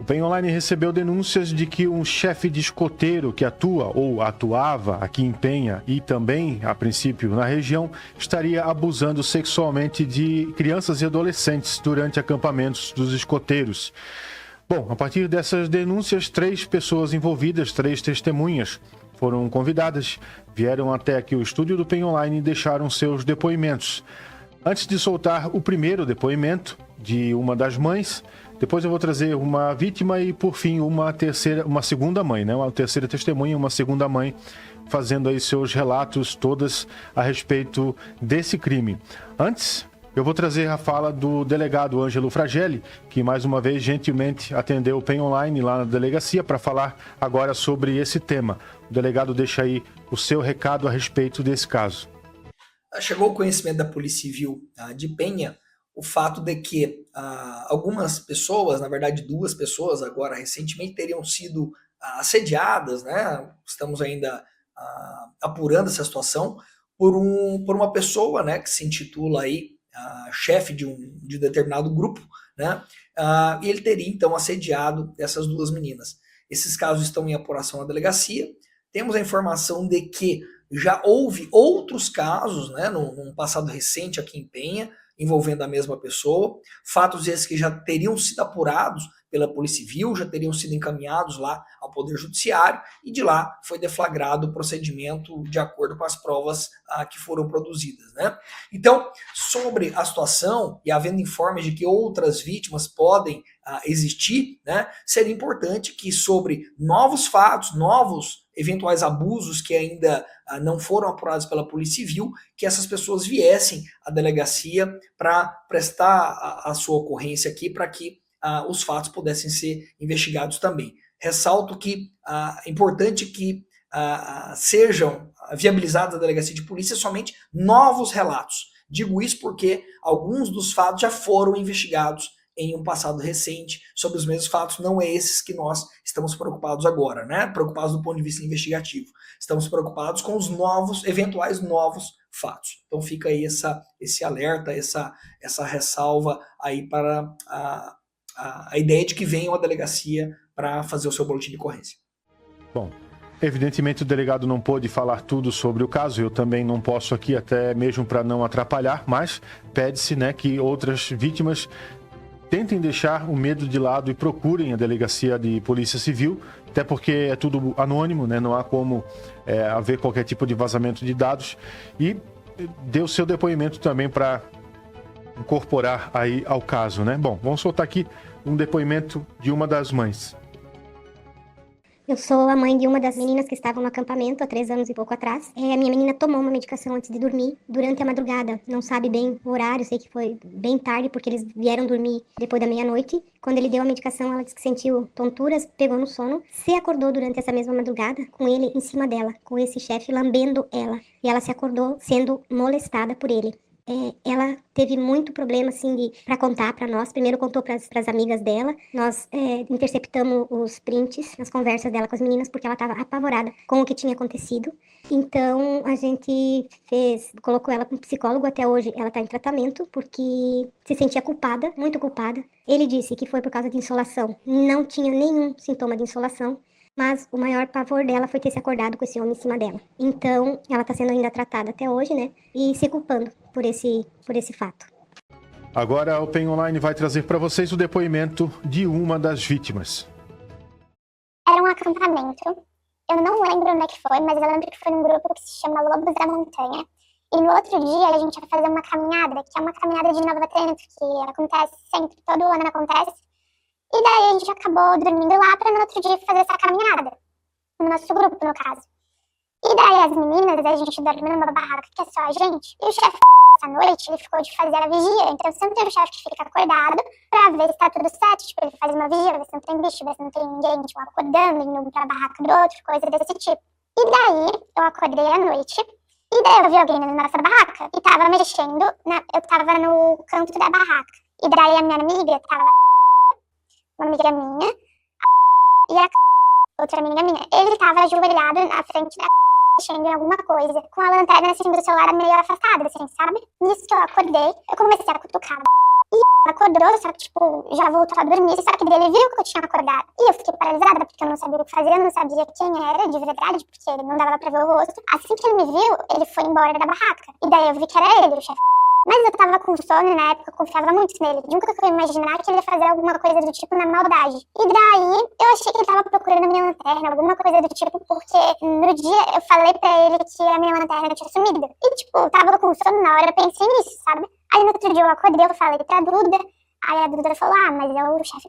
Penha Online recebeu denúncias de que um chefe de escoteiro que atua ou atuava aqui em Penha e também, a princípio, na região, estaria abusando sexualmente de crianças e adolescentes durante acampamentos dos escoteiros. Bom, a partir dessas denúncias, 3 pessoas envolvidas, 3 testemunhas, foram convidadas, vieram até aqui o estúdio do Penha Online e deixaram seus depoimentos. Antes de soltar o primeiro depoimento de uma das mães, depois eu vou trazer uma vítima e, por fim, uma segunda mãe, né? Uma terceira testemunha, uma segunda mãe, fazendo aí seus relatos todas a respeito desse crime. Antes, eu vou trazer a fala do delegado Ângelo Fragelli, que mais uma vez gentilmente atendeu o Penha Online lá na delegacia para falar agora sobre esse tema. O delegado deixa aí o seu recado a respeito desse caso. Chegou ao conhecimento da Polícia Civil de Penha o fato de que algumas pessoas, na verdade 2 pessoas agora recentemente, teriam sido assediadas, né? Estamos ainda apurando essa situação, por uma pessoa, né, que se intitula aí chefe de determinado grupo, né? E ele teria então assediado essas 2 meninas. Esses casos estão em apuração na delegacia. Temos a informação de que já houve outros casos, né, num passado recente aqui em Penha, envolvendo a mesma pessoa, fatos esses que já teriam sido apurados pela Polícia Civil, já teriam sido encaminhados lá ao Poder Judiciário, e de lá foi deflagrado o procedimento de acordo com as provas que foram produzidas, né? Então, sobre a situação, e havendo informes de que outras vítimas podem existir, né, seria importante que sobre novos fatos, novos eventuais abusos que ainda não foram apurados pela Polícia Civil, que essas pessoas viessem à delegacia para prestar a sua ocorrência aqui, para que os fatos pudessem ser investigados também. Ressalto que é importante que sejam viabilizados à delegacia de polícia somente novos relatos. Digo isso porque alguns dos fatos já foram investigados em um passado recente sobre os mesmos fatos, não é esses que nós estamos preocupados agora, né? Preocupados do ponto de vista investigativo. Estamos preocupados com os eventuais novos fatos. Então fica aí esse alerta, essa ressalva aí para a ideia de que venham à delegacia para fazer o seu boletim de ocorrência. Bom, evidentemente o delegado não pôde falar tudo sobre o caso, eu também não posso aqui, até mesmo para não atrapalhar, mas pede-se, né, que outras vítimas tentem deixar o medo de lado e procurem a delegacia de Polícia Civil, até porque é tudo anônimo, né? Não há como haver qualquer tipo de vazamento de dados, e dê o seu depoimento também para incorporar aí ao caso, né? Bom, vamos soltar aqui um depoimento de uma das mães. Eu sou a mãe de uma das meninas que estavam no acampamento há 3 anos e pouco atrás. A minha menina tomou uma medicação antes de dormir, durante a madrugada. Não sabe bem o horário, sei que foi bem tarde, porque eles vieram dormir depois da meia-noite. Quando ele deu a medicação, ela disse que sentiu tonturas, pegou no sono. Se acordou durante essa mesma madrugada, com ele em cima dela, com esse chefe lambendo ela. E ela se acordou sendo molestada por ele. Ela teve muito problema, assim, para contar para nós. Primeiro contou para as amigas dela. Nós interceptamos os prints nas conversas dela com as meninas, porque ela estava apavorada com o que tinha acontecido. Então, a gente colocou ela com um psicólogo. Até hoje, ela está em tratamento, porque se sentia culpada, muito culpada. Ele disse que foi por causa de insolação. Não tinha nenhum sintoma de insolação. Mas o maior pavor dela foi ter se acordado com esse homem em cima dela. Então, ela está sendo ainda tratada até hoje, né? E se culpando por esse fato. Agora o Penha Online vai trazer para vocês o depoimento de uma das vítimas. Era um acampamento. Eu não lembro onde é que foi, mas eu lembro que foi num grupo que se chama Lobos da Montanha. E no outro dia a gente ia fazer uma caminhada, que é uma caminhada de Nova Trento, que acontece sempre, todo ano acontece. E daí a gente acabou dormindo lá para no outro dia fazer essa caminhada. No nosso grupo, no caso. E daí as meninas, a gente dorme numa barraca que é só a gente. E o chefe essa noite, ele ficou de fazer a vigia. Então sempre tem o chefe que fica acordado pra ver se tá tudo certo. Tipo, ele faz uma vigia, ver se não tem bicho, ver se não tem ninguém, tipo, acordando, indo pra barraca do outro, coisa desse tipo. E daí eu acordei à noite. E daí eu vi alguém na nossa barraca e tava mexendo. Eu tava no canto da barraca. E daí a minha amiga tava uma amiga minha, e a outra amiga minha. Ele tava ajoelhado na frente da mexendo em alguma coisa, com a lanterna assim do celular meio afastada, assim, sabe? Nisso que eu acordei, eu comecei a cutucar. Ela acordou, só que, tipo, já voltou a dormir, só que daí ele viu que eu tinha acordado. E eu fiquei paralisada, porque eu não sabia o que fazer, eu não sabia quem era de verdade, porque não dava pra ver o rosto. Assim que ele me viu, ele foi embora da barraca. E daí eu vi que era ele, o chefe. Mas eu tava com sono e na época eu confiava muito nele. Nunca que eu ia imaginar que ele ia fazer alguma coisa do tipo na maldade. E daí eu achei que ele tava procurando a minha lanterna, alguma coisa do tipo, porque no dia eu falei pra ele que a minha lanterna tinha sumido. E tipo, eu tava com sono na hora, eu pensei nisso, sabe? Aí no outro dia eu acordei, eu falei pra Duda. Aí a Duda falou, mas é o chefe,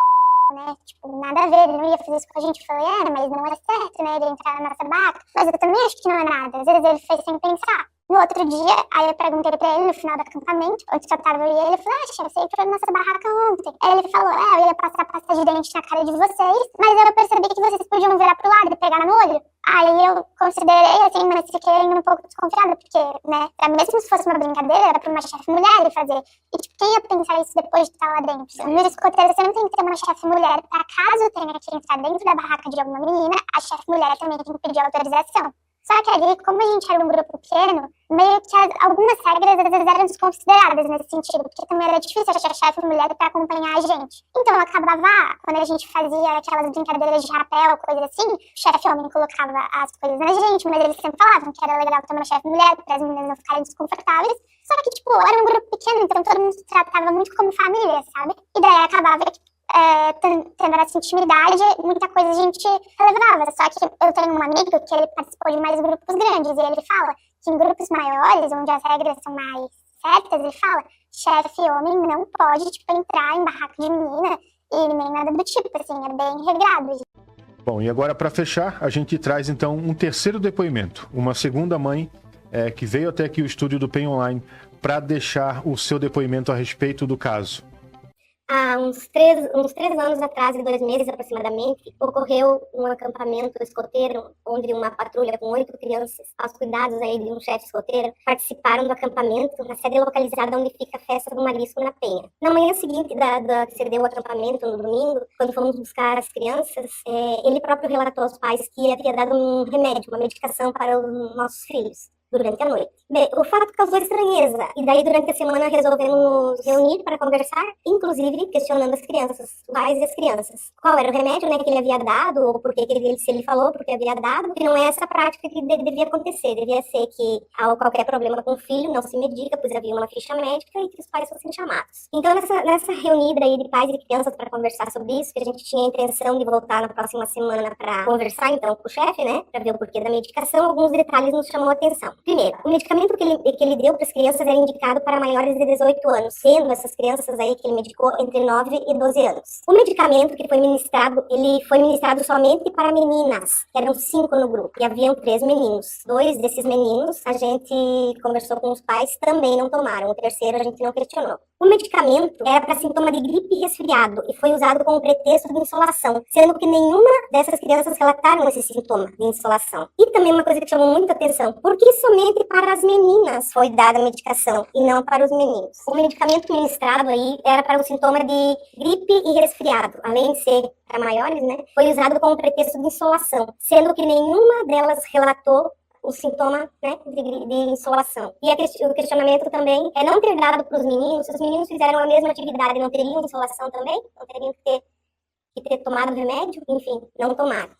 né? Tipo, nada a ver, ele não ia fazer isso com a gente. Eu falei, mas não era certo, né? Ele ia entrar na nossa barraca. Mas eu também acho que não é nada. Às vezes ele fez sem pensar. No outro dia, aí eu perguntei pra ele no final do acampamento, onde só tava eu e ele falou, chefe, você entrou na nossa barraca ontem. Aí ele falou, eu ia passar pasta de dente na cara de vocês, mas eu percebi que vocês podiam virar pro lado e pegar no olho. Aí eu considerei, assim, mas fiquei ainda um pouco desconfiada, porque, né, mesmo se fosse uma brincadeira, era pra uma chefe mulher ele fazer. E, tipo, quem ia pensar isso depois de estar lá dentro? Nos escoteiros, você não tem que ter uma chefe mulher pra caso tenha que entrar dentro da barraca de alguma menina, a chefe mulher também tem que pedir autorização. Só que ali, como a gente era um grupo pequeno, meio que algumas regras às vezes eram desconsideradas nesse sentido, porque também era difícil achar chefe mulher para acompanhar a gente. Então acabava, quando a gente fazia aquelas brincadeiras de rapel, coisa assim, o chefe homem colocava as coisas na gente, mas eles sempre falavam que era legal ter uma chefe mulher para as meninas não ficarem desconfortáveis. Só que, tipo, era um grupo pequeno, então todo mundo se tratava muito como família, sabe? E daí acabava que tendo essa intimidade, muita coisa a gente relevava. Só que eu tenho um amigo que ele participou de mais grupos grandes e ele fala que em grupos maiores, onde as regras são mais certas, ele fala, chefe homem não pode, tipo, entrar em barraca de menina e nem nada do tipo, assim, é bem regrado. Bom, e agora para fechar, a gente traz então um terceiro depoimento, uma segunda mãe que veio até aqui o estúdio do PEN Online para deixar o seu depoimento a respeito do caso. Há uns três anos atrás, em 2 meses aproximadamente, ocorreu um acampamento escoteiro, onde uma patrulha com 8 crianças, aos cuidados aí de um chefe escoteiro, participaram do acampamento na sede localizada onde fica a festa do Marisco na Penha. Na manhã seguinte que se deu o acampamento, no domingo, quando fomos buscar as crianças, ele próprio relatou aos pais que havia dado um remédio, uma medicação para os nossos filhos durante a noite. Bem, o fato causou estranheza, e daí durante a semana resolvemos reunir para conversar, inclusive questionando as crianças, os pais e as crianças. Qual era o remédio, né, que ele havia dado, ou por que se ele falou porque havia dado, que não é essa prática que devia acontecer, devia ser que ao qualquer problema com o filho não se medica, pois havia uma ficha médica e que os pais fossem chamados. Então nessa reunida aí de pais e de crianças para conversar sobre isso, que a gente tinha a intenção de voltar na próxima semana para conversar então com o chefe, né, para ver o porquê da medicação, alguns detalhes nos chamou a atenção. Primeiro, o medicamento que ele deu para as crianças era indicado para maiores de 18 anos, sendo essas crianças aí que ele medicou entre 9 e 12 anos. O medicamento que foi ministrado, ele foi ministrado somente para meninas, que eram 5 no grupo, e haviam 3 meninos. 2 desses meninos, a gente conversou com os pais, também não tomaram. O terceiro a gente não questionou. O medicamento era para sintoma de gripe e resfriado e foi usado como pretexto de insolação, sendo que nenhuma dessas crianças relataram esse sintoma de insolação. E também uma coisa que chamou muita atenção, por que somente para as meninas foi dada a medicação e não para os meninos? O medicamento ministrado aí era para o sintoma de gripe e resfriado, além de ser para maiores, né, foi usado como pretexto de insolação, sendo que nenhuma delas relatou o sintoma, né, de insolação. E o questionamento também é não ter dado para os meninos, se os meninos fizeram a mesma atividade, não teriam insolação também? Não teriam que ter tomado remédio? Enfim, não tomaram.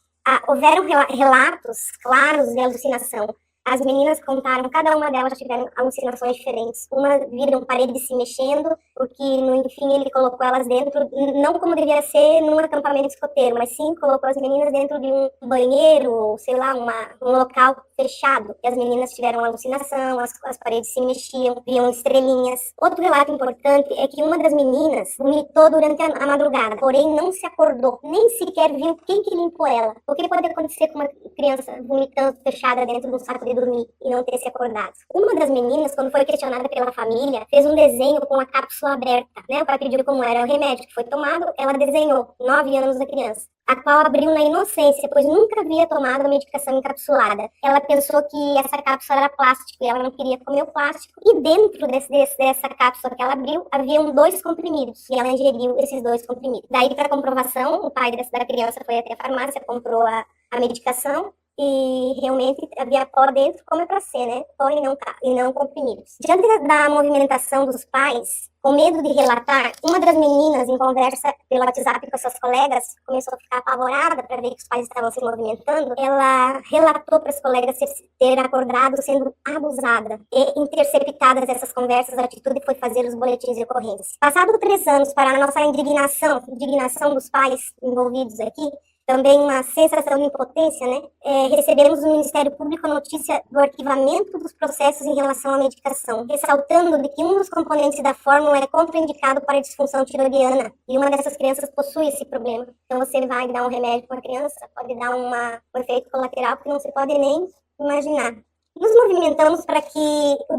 Houveram relatos claros de alucinação. As meninas contaram, cada uma delas já tiveram alucinações diferentes. Uma viram parede se mexendo, porque, enfim, ele colocou elas dentro, não como deveria ser num acampamento escoteiro, mas sim colocou as meninas dentro de um banheiro, ou sei lá, um local fechado. E as meninas tiveram alucinação, as paredes se mexiam, viam estrelinhas. Outro relato importante é que uma das meninas vomitou durante a madrugada, porém não se acordou, nem sequer viu quem que limpou ela. O que pode acontecer com uma criança vomitando fechada dentro de um saco de dormir e não ter se acordado? Uma das meninas, quando foi questionada pela família, fez um desenho com a cápsula aberta, né? O pai pediu como era o remédio que foi tomado, ela desenhou, 9 anos da criança, a qual abriu na inocência, pois nunca havia tomado a medicação encapsulada. Ela pensou que essa cápsula era plástico e ela não queria comer o plástico. E dentro dessa cápsula que ela abriu, haviam 2 comprimidos. E ela ingeriu esses 2 comprimidos. Daí, para comprovação, o pai da criança foi até a farmácia, comprou a medicação e realmente havia pó dentro, como é para ser, né? Pó e não comprimidos. Diante da movimentação dos pais, com medo de relatar, uma das meninas, em conversa pelo WhatsApp com suas colegas, começou a ficar apavorada para ver que os pais estavam se movimentando. Ela relatou para as colegas ter acordado sendo abusada. E interceptadas essas conversas, a atitude foi fazer os boletins de ocorrência. Passado 3 anos, para a nossa indignação dos pais envolvidos aqui, também uma sensação de impotência, né? Recebemos do Ministério Público a notícia do arquivamento dos processos em relação à medicação, ressaltando de que um dos componentes da fórmula é contraindicado para a disfunção tiroidiana, e uma dessas crianças possui esse problema. Então você vai dar um remédio para a criança, pode dar um efeito colateral que não se pode nem imaginar. Nos movimentamos para o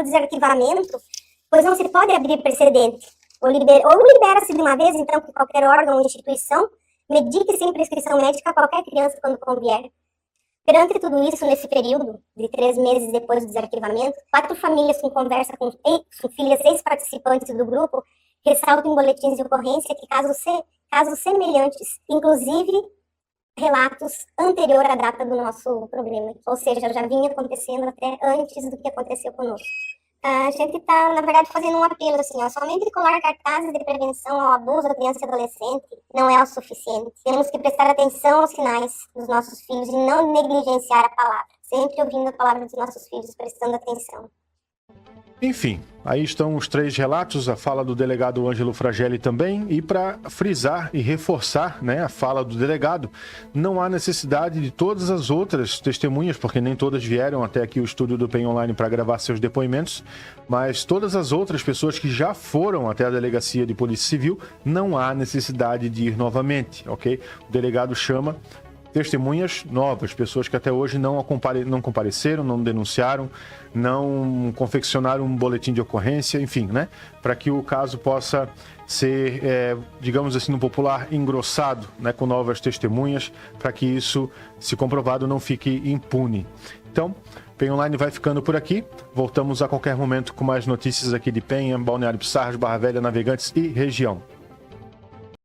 desarquivamento, pois não se pode abrir precedente. Ou libera-se de uma vez, então, que qualquer órgão ou instituição medique sem prescrição médica qualquer criança quando convier. Perante tudo isso, nesse período de 3 meses depois do desarquivamento, 4 famílias com conversa com filhas ex-participantes do grupo ressaltam em boletins de ocorrência que casos semelhantes, inclusive relatos anterior à data do nosso programa. Ou seja, já vinha acontecendo até antes do que aconteceu conosco. A gente está, na verdade, fazendo um apelo, assim, somente colar cartazes de prevenção ao abuso da criança e adolescente não é o suficiente. Temos que prestar atenção aos sinais dos nossos filhos e não negligenciar a palavra. Sempre ouvindo a palavra dos nossos filhos, prestando atenção. Enfim, aí estão os 3 relatos, a fala do delegado Ângelo Fragelli também, e para frisar e reforçar, né, a fala do delegado, não há necessidade de todas as outras testemunhas, porque nem todas vieram até aqui o estúdio do PEN Online para gravar seus depoimentos, mas todas as outras pessoas que já foram até a delegacia de Polícia Civil, não há necessidade de ir novamente, ok? O delegado chama testemunhas novas, pessoas que até hoje não compareceram, não denunciaram, não confeccionaram um boletim de ocorrência, enfim, né? Para que o caso possa ser, digamos assim, no popular, engrossado, né? Com novas testemunhas, para que isso, se comprovado, não fique impune. Então, PEN Online vai ficando por aqui. Voltamos a qualquer momento com mais notícias aqui de Penha, Balneário Pissarras, Barra Velha, Navegantes e região.